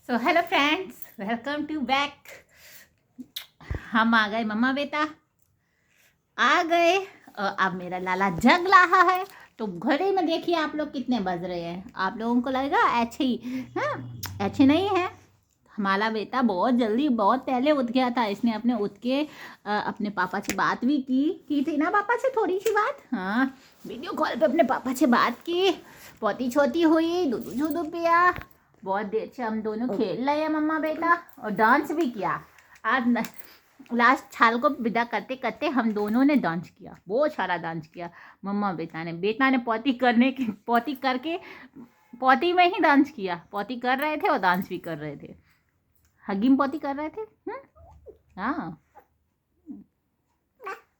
So hello friends, welcome to back. हम आ गए, मम्मा बेटा आ गए। अब मेरा लाला जग रहा है तो घड़ी में देखिए आप लोग कितने बज रहे हैं। आप लोगों को लगेगा ऐसे ही, हाँ ऐसे नहीं है। हमारा बेटा बहुत जल्दी, बहुत पहले उठ गया था। इसने अपने उठ के अपने पापा से बात भी की थी ना, पापा से थोड़ी सी बात। हाँ, वीडियो कॉल पे अपने पापा से बात की, पोती छोती हुई, दूधू झूधू पिया। बहुत देर से हम दोनों खेल रहे हैं मम्मा बेटा, और डांस भी किया। आज लास्ट साल को विदा करते करते हम दोनों ने डांस किया, बहुत सारा डांस किया मम्मा बेटा ने। बेटा ने पोती करके पोती में ही डांस किया। पोती कर रहे थे और डांस भी कर रहे थे। हगीम पोती कर रहे थे। हाँ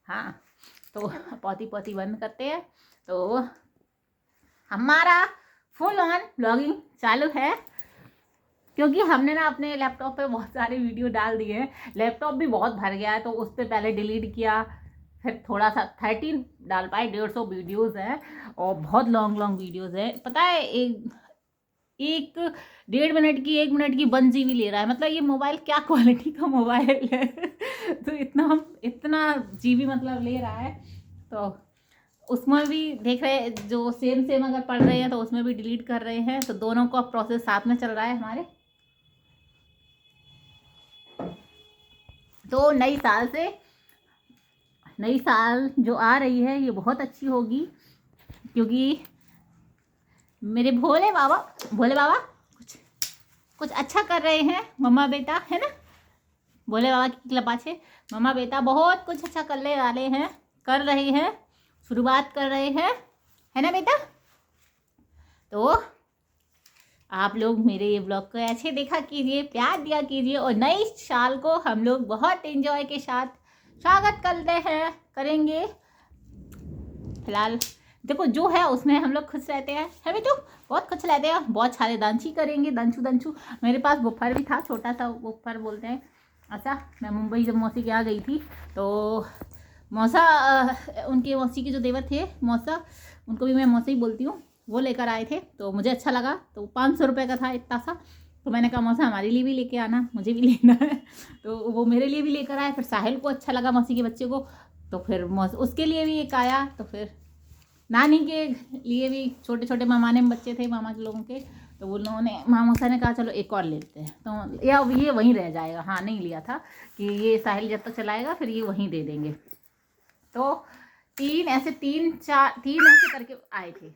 हाँ, तो पोती पोती बंद करते हैं तो हमारा फुल ऑन ब्लॉगिंग चालू है, क्योंकि हमने ना अपने लैपटॉप पे बहुत सारे वीडियो डाल दिए हैं। लैपटॉप भी बहुत भर गया है तो उस पर पहले डिलीट किया, फिर थोड़ा सा 13 डाल पाए। 150 वीडियोस हैं और बहुत लॉन्ग वीडियोस है। पता है, एक 1.5 मिनट की 1 मिनट की 1 GB ले रहा है। मतलब ये मोबाइल क्या क्वालिटी का मोबाइल है तो इतना GB मतलब ले रहा है। तो उसमें भी देख रहे हैं, जो सेम अगर पढ़ रहे हैं तो उसमें भी डिलीट कर रहे हैं। तो दोनों का प्रोसेस साथ में चल रहा है हमारे। तो नई साल जो आ रही है ये बहुत अच्छी होगी, क्योंकि मेरे भोले बाबा कुछ अच्छा कर रहे हैं मम्मा बेटा, है ना। भोले बाबा की कृपा से मम्मा बेटा बहुत कुछ अच्छा करने वाले हैं, कर रहे हैं, शुरुआत कर रहे हैं, है ना बेटा। तो आप लोग मेरे ये ब्लॉग को ऐसे देखा कीजिए, प्यार दिया कीजिए, और नई साल को हम लोग बहुत एंजॉय के साथ स्वागत करेंगे। फिलहाल देखो जो है उसमें हम लोग खुश रहते हैं, है बेटू, बहुत खुश रहते हैं। बहुत सारे दांची करेंगे, दंचू। मेरे पास बुफर भी था, छोटा सा बुफर बोलते हैं। अच्छा, मैं मुंबई जब मौसी के यहाँ गई थी तो मौसा, उनके मौसी के जो देवर थे मौसा, उनको भी मैं मौसा ही बोलती हूँ, वो लेकर आए थे। तो मुझे अच्छा लगा, तो 500 रुपये का था इतना सा। तो मैंने कहा मौसा हमारे लिए भी लेके आना, मुझे भी लेना है। तो वो मेरे लिए भी लेकर आए। फिर साहिल को अच्छा लगा, मौसी के बच्चे को, तो फिर उसके लिए भी एक आया। तो फिर नानी के लिए भी, छोटे छोटे मामाने में बच्चे थे मामा के लोगों के, तो वो लोगों ने, मामूसा ने कहा चलो एक और लेते हैं। तो या ये वहीं रह जाएगा। हाँ, नहीं लिया था कि ये साहिल जब तक चलाएगा फिर ये वहीं दे देंगे। तो तीन ऐसे करके आए थे।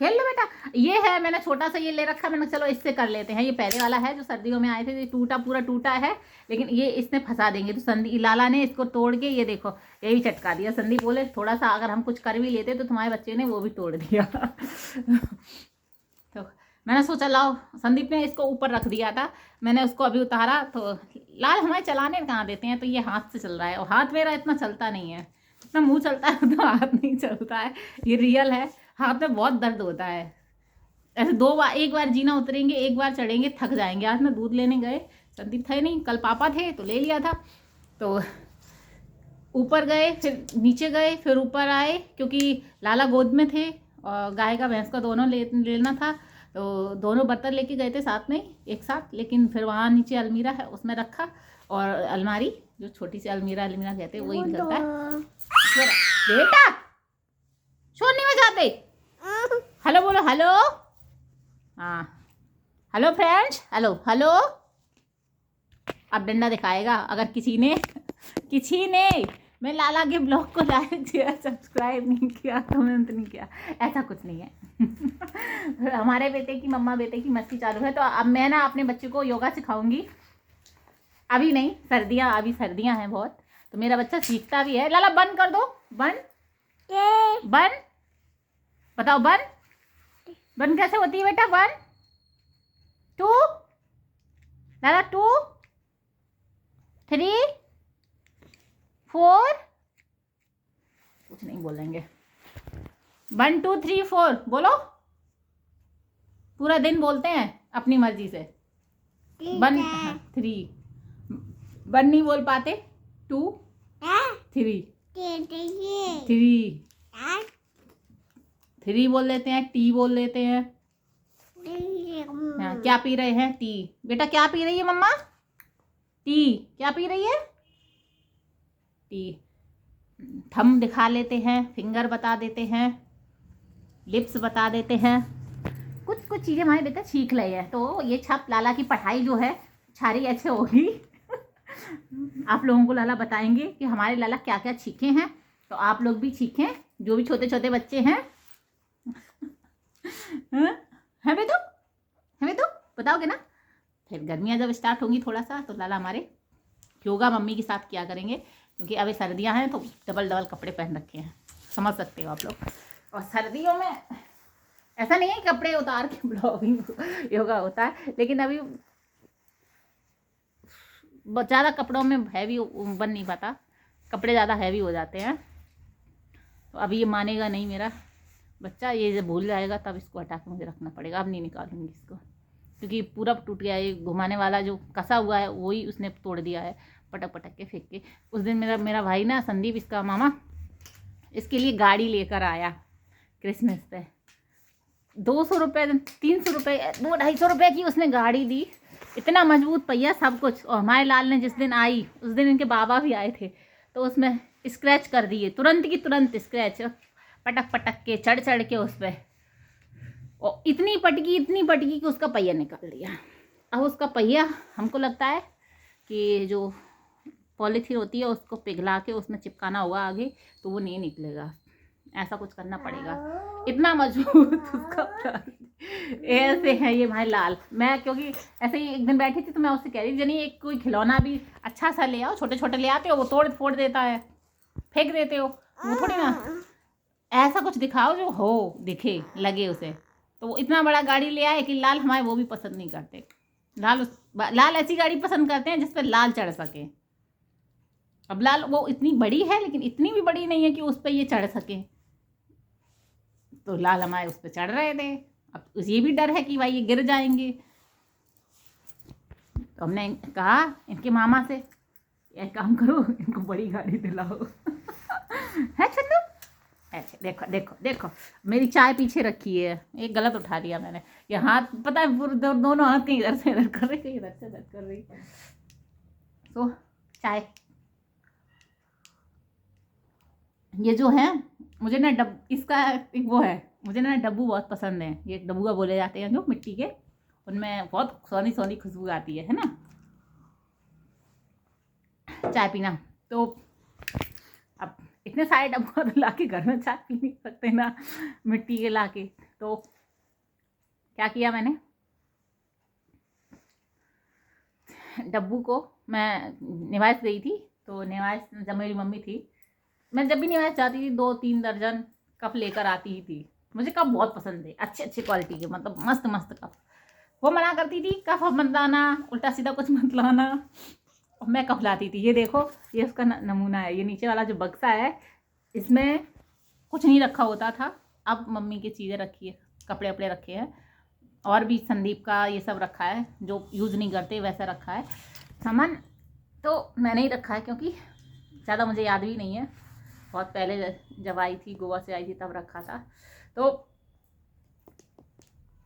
खेल लो बेटा, ये है, मैंने छोटा सा ये ले रखा, मैंने चलो इससे कर लेते हैं। ये पहले वाला है जो सर्दियों में आए थे, ये पूरा टूटा है, लेकिन ये इसने फंसा देंगे। तो संदीप लाला ने इसको तोड़ के, ये देखो यही चटका दिया। संदीप बोले थोड़ा सा अगर हम कुछ कर भी लेते तो तुम्हारे बच्चे ने वो भी तोड़ दिया तो मैंने सोचा लाओ, संदीप ने इसको ऊपर रख दिया था, मैंने उसको अभी उतारा। तो लाल हमारे चलाने कहाँ देते हैं, तो ये हाथ से चल रहा है, और हाथ मेरा इतना चलता नहीं है, इतना मुंह चलता है तो हाथ नहीं चलता है। ये रियल है, हाथ में बहुत दर्द होता है। ऐसे 2 बार, एक बार जीना उतरेंगे, एक बार चढ़ेंगे, थक जाएंगे। आज मैं दूध लेने गए, संदीप थे नहीं, कल पापा थे तो ले लिया था। तो ऊपर गए, फिर नीचे गए, फिर ऊपर आए, क्योंकि लाला गोद में थे और गाय का भैंस का दोनों लेना था। तो दोनों बर्तन लेके गए थे साथ में एक साथ, लेकिन फिर वहाँ नीचे अलमीरा है उसमें रखा, और अलमारी जो छोटी सी अलमीरा कहते हैं वही निकलता है। बेटा शोर नहीं बजाते, हेलो बोलो, हेलो। हाँ, हेलो फ्रेंड्स, हेलो। अब डंडा दिखाएगा अगर किसी ने मैं लाला के ब्लॉग को लाइक किया, सब्सक्राइब नहीं किया, कमेंट नहीं किया, ऐसा कुछ नहीं है हमारे मम्मा बेटे की मस्ती चालू है। तो अब मैं ना अपने बच्चे को योगा सिखाऊंगी। अभी नहीं, सर्दियाँ हैं बहुत, तो मेरा बच्चा सीखता भी है। लाला बंद कर दो, बंद बताओ, बंद कैसे होती है बेटा। 1 2 लाला, 2 3 4, कुछ नहीं बोलेंगे। 1 2 3 4 बोलो, पूरा दिन बोलते हैं अपनी मर्जी से। 1 3 1 नहीं बोल पाते, 2 3 3 बोल लेते हैं, टी बोल लेते हैं, हाँ, क्या पी रहे हैं? टी। बेटा क्या पी रही है मम्मा? टी। क्या पी रही है? टी। थंब दिखा लेते हैं, फिंगर बता देते हैं, लिप्स बता देते हैं, कुछ कुछ चीज़ें हमारे बेटा सीख रहे हैं। तो ये छप लाला की पढ़ाई जो है सारी ऐसे होगी। आप लोगों को लाला बताएंगे कि हमारे लाला क्या क्या सीखे हैं, तो आप लोग भी सीखें, जो भी छोटे छोटे बच्चे हैं। है बेटू? है बेटू? बताओगे ना? फिर गर्मियाँ जब स्टार्ट होंगी थोड़ा सा, तो लाला हमारे योगा मम्मी के साथ किया करेंगे, क्योंकि अभी सर्दियाँ हैं तो डबल डबल कपड़े पहन रखे हैं, समझ सकते हो आप लोग। और सर्दियों में ऐसा नहीं है कपड़े उतार के ब्लॉगिंग योगा होता है, लेकिन अभी ज़्यादा कपड़ों में हैवी बन नहीं पाता, कपड़े ज़्यादा हैवी हो जाते हैं। तो अभी ये मानेगा नहीं मेरा बच्चा, ये जब भूल जाएगा तब इसको हटा के मुझे रखना पड़ेगा। अब नहीं निकालूंगी इसको, क्योंकि पूरा टूट गया। ये घुमाने वाला जो कसा हुआ है वही उसने तोड़ दिया है, पटक पटक के फेंक के। उस दिन मेरा भाई ना, संदीप इसका मामा, इसके लिए गाड़ी लेकर आया क्रिसमस पे। 200 रुपये 300 रुपये 200-250 रुपये की उसने गाड़ी दी। इतना मजबूत पहिया सब कुछ। और हमारे लाल ने जिस दिन आई उस दिन इनके बाबा भी आए थे, तो उसमें स्क्रैच कर दिए, तुरंत की तुरंत स्क्रैच, पटक पटक के चढ़ चढ़ के उस पर। और इतनी पटकी कि उसका पहिया निकाल दिया। अब उसका पहिया हमको लगता है कि जो पॉलीथीन होती है उसको पिघला के उसमें चिपकाना होगा आगे, तो वो नहीं निकलेगा, ऐसा कुछ करना पड़ेगा। इतना मजबूत उसका ऐसे है ये भाई लाल। मैं क्योंकि ऐसे ही एक दिन बैठी थी तो मैं उससे कह रही थी, जनी एक कोई खिलौना भी अच्छा सा ले आओ, छोटे छोटे ले आते हो, वो तोड़ फोड़ देता है, फेंक देते हो, वो थोड़ी ना, ऐसा कुछ दिखाओ जो हो, दिखे, लगे उसे। तो वो इतना बड़ा गाड़ी ले आए कि लाल हमारे वो भी पसंद नहीं करते। लाल ऐसी गाड़ी पसंद करते हैं जिस पर लाल चढ़ सके। अब लाल वो इतनी बड़ी है, लेकिन इतनी भी बड़ी नहीं है कि उस पर ये चढ़ सके। तो लाल हमारे उस पर चढ़ रहे थे। अब ये भी डर है कि भाई ये गिर जाएंगे। तो हमने कहा इनके मामा से, एक काम करो, इनको बड़ी गाड़ी दिलाओ। है चंदू? ऐसे देखो देखो देखो, मेरी चाय पीछे रखी है, एक गलत उठा लिया मैंने। ये हाथ पता है दोनों हाथ कहीं इधर से इधर कर रही, कहीं इधर से इधर कर रही। तो चाय ये जो है, मुझे ना इसका एक वो है, मुझे ना डब्बू बहुत पसंद है। ये डब्बूआ बोले जाते हैं जो मिट्टी के, उनमें बहुत सोनी सोनी खुशबू आती है ना चाय पीना। तो अब इतने सारे डब्बू तो ला के घर में चाय पी नहीं सकते ना, मिट्टी के ला के। तो क्या किया मैंने, डब्बू को, मैं निवास गई थी, तो निवास जब मेरी मम्मी थी, मैं जब भी निवास जाती थी 2-3 दर्जन कप लेकर आती ही थी। मुझे कप बहुत पसंद है, अच्छे अच्छे क्वालिटी के, मतलब मस्त मस्त कप। वो मना करती थी कप मत लाना, उल्टा सीधा कुछ मत लाना, और मैं कप लाती थी। ये देखो, ये उसका नमूना है। ये नीचे वाला जो बक्सा है, इसमें कुछ नहीं रखा होता था, अब मम्मी की चीज़ें रखी है, कपड़े वपड़े रखे हैं, और भी संदीप का ये सब रखा है, जो यूज़ नहीं करते वैसा रखा है सामान। तो मैंने ही रखा है, क्योंकि ज़्यादा मुझे याद भी नहीं है, बहुत पहले जब आई थी, गोवा से आई थी तब रखा था। तो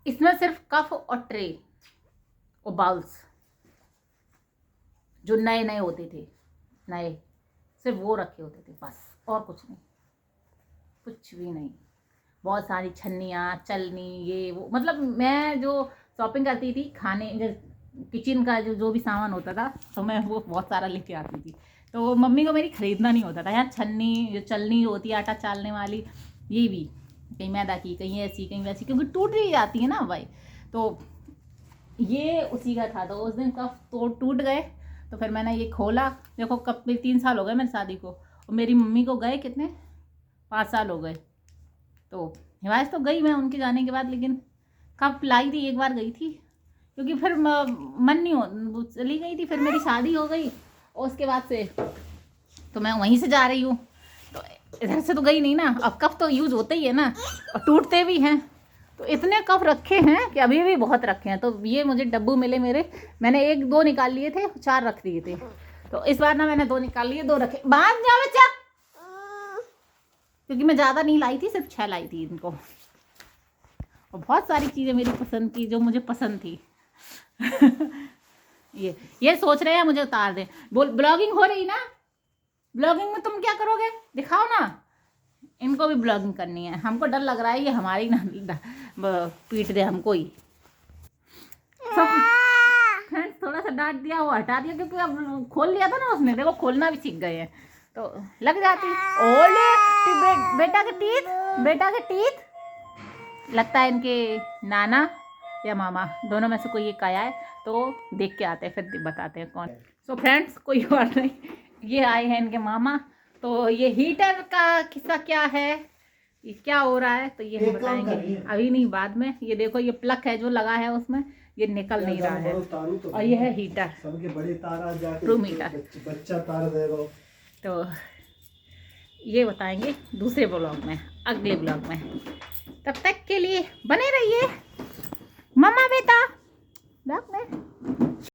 इसमें सिर्फ कप और ट्रे और बाउल्स जो नए नए होते थे, नए सिर्फ वो रखे होते थे बस, और कुछ नहीं, कुछ भी नहीं। बहुत सारी छन्नियाँ, चलनी, ये वो, मतलब मैं जो शॉपिंग करती थी खाने, जो किचन का जो भी सामान होता था, तो मैं वो बहुत सारा लेके आती थी। तो मम्मी को मेरी ख़रीदना नहीं होता था। यहाँ छन्नी, जो चलनी होती है आटा चालने वाली, ये भी कहीं मैदा की, कहीं ऐसी कहीं वैसी, क्योंकि टूट ही जाती है ना भाई। तो ये उसी का था। तो उस दिन कप तो टूट गए, तो फिर मैंने ये खोला। देखो कब 3 साल हो गए मेरी शादी को, और मेरी मम्मी को गए कितने, 5 साल हो गए। तो हिमायत तो गई मैं उनके जाने के बाद, लेकिन कब लाई थी, एक बार गई थी, क्योंकि फिर मन नहीं हो, चली गई थी। फिर मेरी शादी हो गई, और उसके बाद से तो मैं वहीं से जा रही हूँ, तो इधर से तो गई नहीं ना। अब कप तो यूज़ होते ही है ना, और टूटते भी हैं। तो इतने कप रखे हैं कि अभी भी बहुत रखे हैं। तो ये मुझे डब्बू मिले मेरे, मैंने 1-2 निकाल लिए थे, 4 रख दिए थे। तो इस बार ना मैंने 2 निकाल लिए, 2 रखे। बाहर जाओ बच्चा, क्योंकि मैं ज़्यादा नहीं लाई थी, सिर्फ 6 लाई थी इनको। और बहुत सारी चीज़ें मेरी पसंद की जो मुझे पसंद थी। ये सोच रहे हैं मुझे उतार दें। ब्लॉगिंग हो रही ना, ब्लॉगिंग में तुम क्या करोगे, दिखाओ ना। इनको भी ब्लॉगिंग करनी है, हमको डर लग रहा है ये हमारी ना पीट दे हमको ही। फ्रेंड्स थोड़ा सा डांट दिया, वो हटा दिया, क्योंकि अब खोल लिया था ना उसने, देखो खोलना भी सीख गए हैं तो लग जाती। ओले बेटा के टीथ लगता है इनके नाना या मामा दोनों में से कोई एक आया है, तो देख के आते हैं फिर बताते हैं कौन। सो फ्रेंड्स कोई और नहीं, ये आए हैं इनके मामा। तो ये हीटर का किस्सा क्या है, ये क्या हो रहा है, तो ये हम बताएंगे अभी नहीं, बाद में। ये देखो ये प्लग है जो लगा है उसमें, ये निकल नहीं रहा है। और ये है हीटर, सबके बड़े तार रूम हीटर, बच्चा तार दे रहा। तो ये बताएंगे दूसरे ब्लॉग में, अगले ब्लॉग में। तब तक के लिए बने रहिए मम्मा बेटा ब्लॉग में।